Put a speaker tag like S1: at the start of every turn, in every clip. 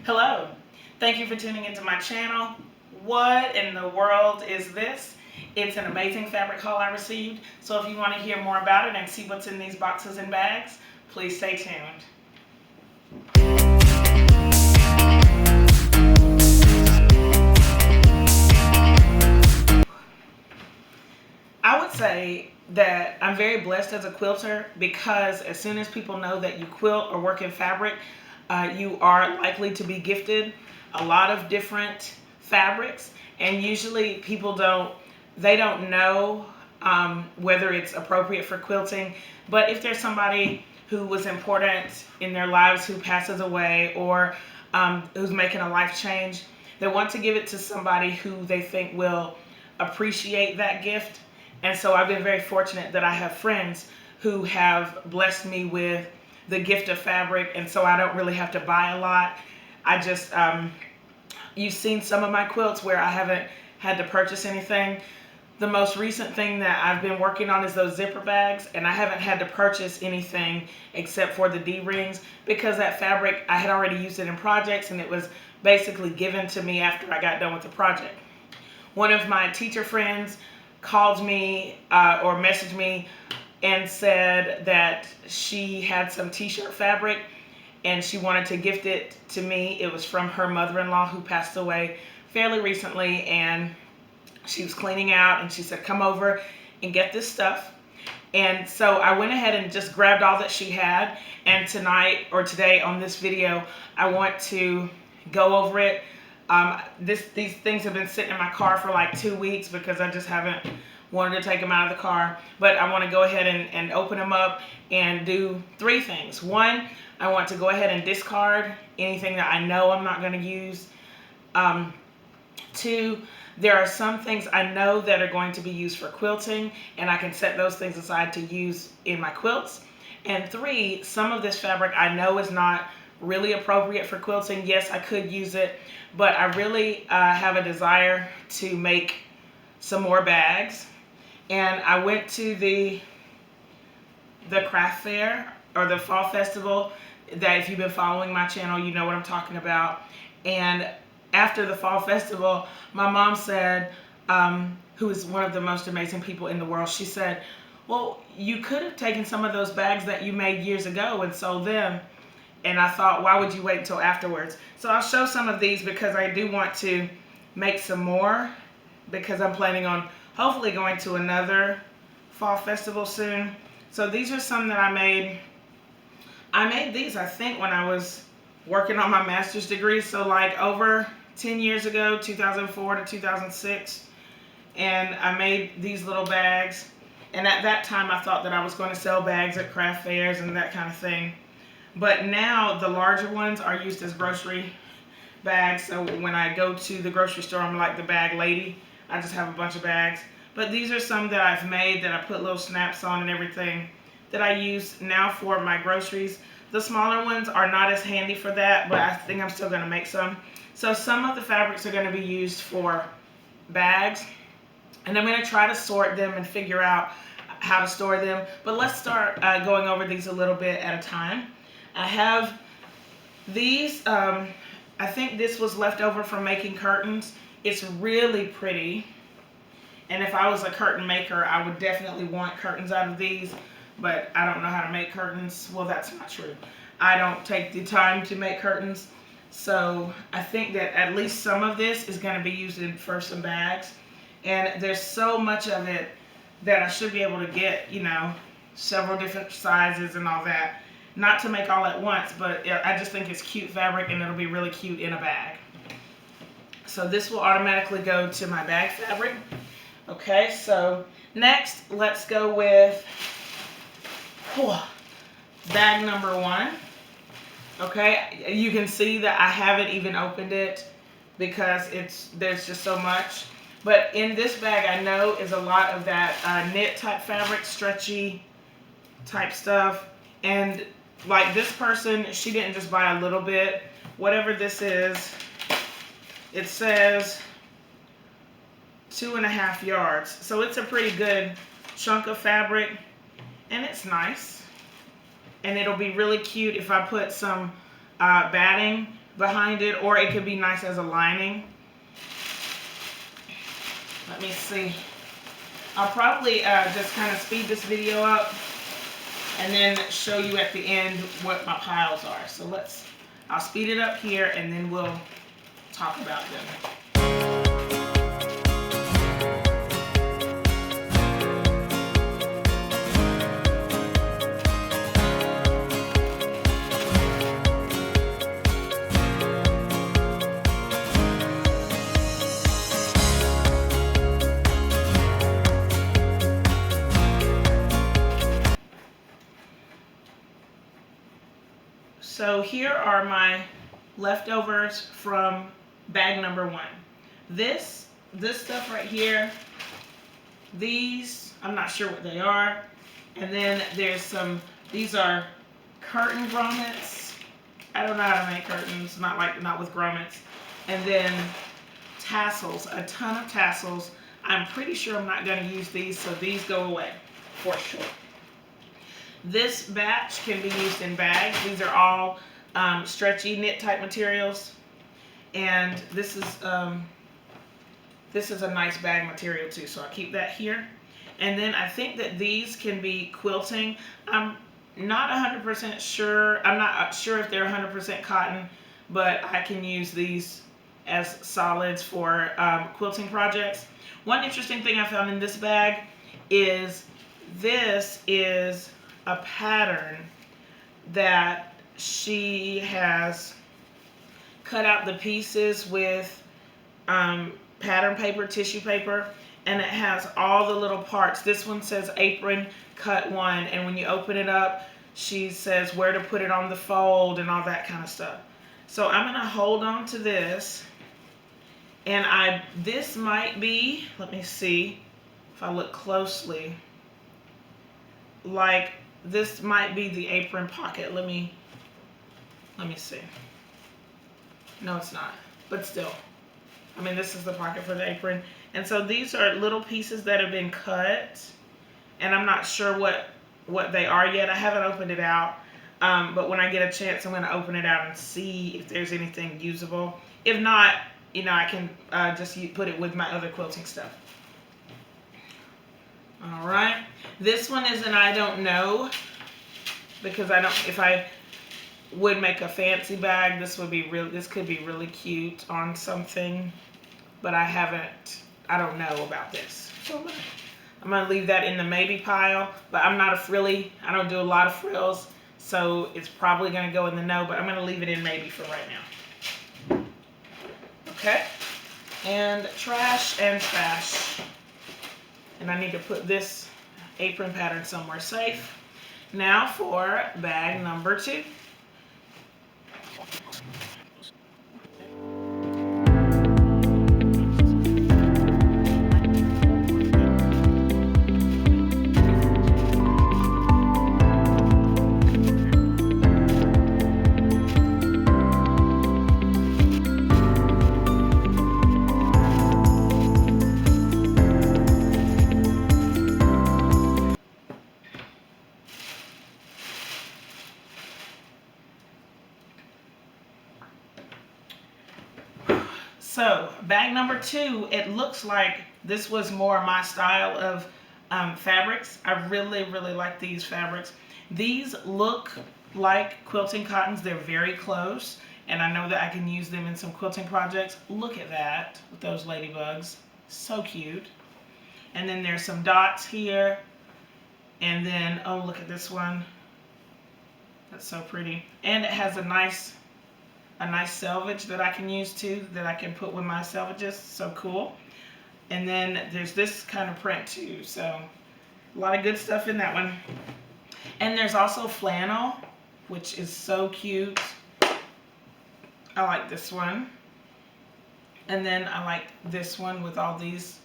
S1: Hello, thank you for tuning into my channel. What in the world is this? It's an amazing fabric haul I received, so if you want to hear more about it and see what's in these boxes and bags, please stay tuned. I would say that I'm very blessed as a quilter because as soon as people know that you quilt or work in fabric, you are likely to be gifted a lot of different fabrics, and usually people don't know whether it's appropriate for quilting. But if there's somebody who was important in their lives who passes away, or who's making a life change, they want to give it to somebody who they think will appreciate that gift. And so I've been very fortunate that I have friends who have blessed me with the gift of fabric, and so I don't really have to buy a lot. I just, you've seen some of my quilts where I haven't had to purchase anything. The most recent thing that I've been working on is those zipper bags, and I haven't had to purchase anything except for the D-rings because that fabric, I had already used it in projects, and it was basically given to me after I got done with the project. One of my teacher friends called me or messaged me and said that she had some t-shirt fabric and she wanted to gift it to me. It was from her mother-in-law who passed away fairly recently, and she was cleaning out, and she said, come over and get this stuff. And so I went ahead and just grabbed all that she had, and tonight or today on this video I want to go over it. These things have been sitting in my car for like 2 weeks because I just haven't wanted to take them out of the car. But I want to go ahead and open them up and do 3 things. 1, I want to go ahead and discard anything that I know I'm not going to use. 2, there are some things I know that are going to be used for quilting, and I can set those things aside to use in my quilts. And 3, some of this fabric I know is not really appropriate for quilting. Yes, I could use it, but I really have a desire to make some more bags. And I went to the craft fair, or the fall festival, that if you've been following my channel, you know what I'm talking about. And after the fall festival, my mom said, who is one of the most amazing people in the world, she said, well, you could have taken some of those bags that you made years ago and sold them. And I thought, why would you wait until afterwards? So I'll show some of these because I do want to make some more, because I'm planning on hopefully going to another fall festival soon. So these are some that I made. I made these, I think, when I was working on my master's degree. So like over 10 years ago, 2004 to 2006. And I made these little bags. And at that time, I thought that I was going to sell bags at craft fairs and that kind of thing. But now the larger ones are used as grocery bags. So when I go to the grocery store, I'm like the bag lady. I just have a bunch of bags. But these are some that I've made that I put little snaps on and everything that I use now for my groceries. The smaller ones are not as handy for that, but I think I'm still going to make some. So some of the fabrics are going to be used for bags. And I'm going to try to sort them and figure out how to store them. But let's start going over these a little bit at a time. I have these, I think this was left over from making curtains. It's really pretty. And if I was a curtain maker, I would definitely want curtains out of these. But I don't know how to make curtains. Well, that's not true. I don't take the time to make curtains. So I think that at least some of this is going to be used for some bags. And there's so much of it that I should be able to get, you know, several different sizes and all that. Not to make all at once, but I just think it's cute fabric, and it'll be really cute in a bag. So this will automatically go to my bag fabric. Okay, so next let's go with bag number 1. Okay, you can see that I haven't even opened it because there's just so much. But in this bag, I know is a lot of that knit type fabric, stretchy type stuff. And like this person, she didn't just buy a little bit. Whatever this is, it says 2.5 yards. So it's a pretty good chunk of fabric, and it's nice. And it'll be really cute if I put some batting behind it, or it could be nice as a lining. Let me see. I'll probably just kind of speed this video up and then show you at the end what my piles are. So I'll speed it up here and then we'll talk about them. So here are my leftovers from bag number 1. This stuff right here, these, I'm not sure what they are. And then there's these are curtain grommets. I don't know how to make curtains, not with grommets. And then tassels, a ton of tassels. I'm pretty sure I'm not going to use these, so these go away for sure. This batch can be used in bags. These are all stretchy knit type materials, and this is a nice bag material too, so I'll keep that here. And then I think that these can be quilting. I'm not 100% sure. I'm not sure if they're 100% cotton, but I can use these as solids for quilting projects. One interesting thing I found in this bag is this is a pattern that she has cut out the pieces with pattern paper, tissue paper, and it has all the little parts. This one says apron cut 1, and when you open it up, she says where to put it on the fold and all that kind of stuff. So I'm going to hold on to this, and this might be, let me see if I look closely, like this might be the apron pocket. Let me see. No, it's not, but still. I mean, this is the pocket for the apron. And so these are little pieces that have been cut, and I'm not sure what they are yet. I haven't opened it out, but when I get a chance, I'm going to open it out and see if there's anything usable. If not, I can just put it with my other quilting stuff. All right, this one is an I don't know, because if I would make a fancy bag, this could be really cute on something, but I don't know about this. So I'm gonna leave that in the maybe pile, but I'm not I don't do a lot of frills, so it's probably gonna go in the no, but I'm gonna leave it in maybe for right now. Okay, and trash and trash. And I need to put this apron pattern somewhere safe. Now for bag number 2. So bag number 2, it looks like this was more my style of fabrics. I really, really like these fabrics. These look like quilting cottons. They're very close, and I know that I can use them in some quilting projects. Look at that with those ladybugs. So cute. And then there's some dots here. And then, oh, look at this one. That's so pretty. And it has a nice selvage that I can use too, that I can put with my selvages. So cool. And then there's this kind of print too. So a lot of good stuff in that one. And there's also flannel, which is so cute. I like this one. And then I like this one with all these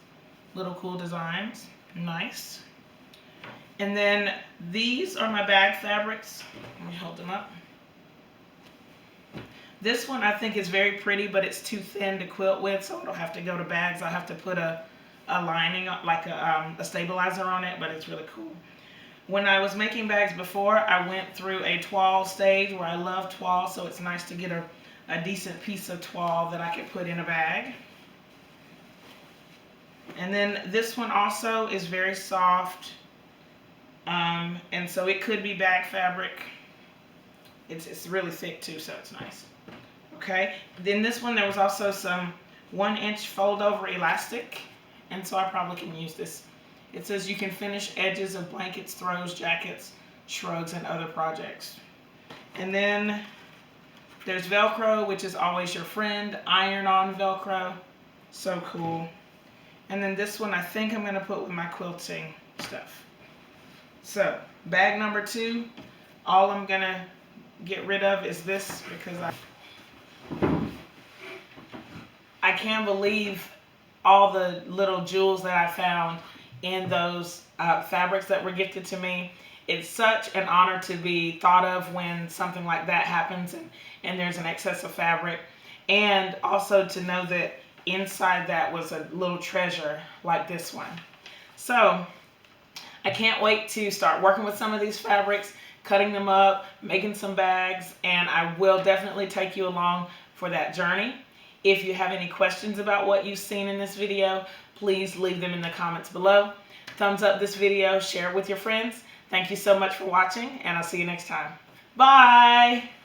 S1: little cool designs. Nice. And then these are my bag fabrics. Let me hold them up. This one I think is very pretty, but it's too thin to quilt with, so it'll have to go to bags. I'll have to put a lining, like a stabilizer on it, but it's really cool. When I was making bags before, I went through a toile stage where I love toile, so it's nice to get a decent piece of toile that I could put in a bag. And then this one also is very soft, and so it could be bag fabric. It's really thick too, so it's nice. Okay, then this one, there was also some 1-inch fold over elastic, and so I probably can use this. It says you can finish edges of blankets, throws, jackets, shrugs, and other projects. And then there's Velcro, which is always your friend, iron-on Velcro, so cool. And then this one I think I'm going to put with my quilting stuff. So bag number 2, all I'm going to get rid of is this, because I can't believe all the little jewels that I found in those fabrics that were gifted to me. It's such an honor to be thought of when something like that happens and there's an excess of fabric, and also to know that inside that was a little treasure like this one. So I can't wait to start working with some of these fabrics, cutting them up, making some bags, and I will definitely take you along for that journey. If you have any questions about what you've seen in this video, please leave them in the comments below. Thumbs up this video, share it with your friends. Thank you so much for watching, and I'll see you next time. Bye!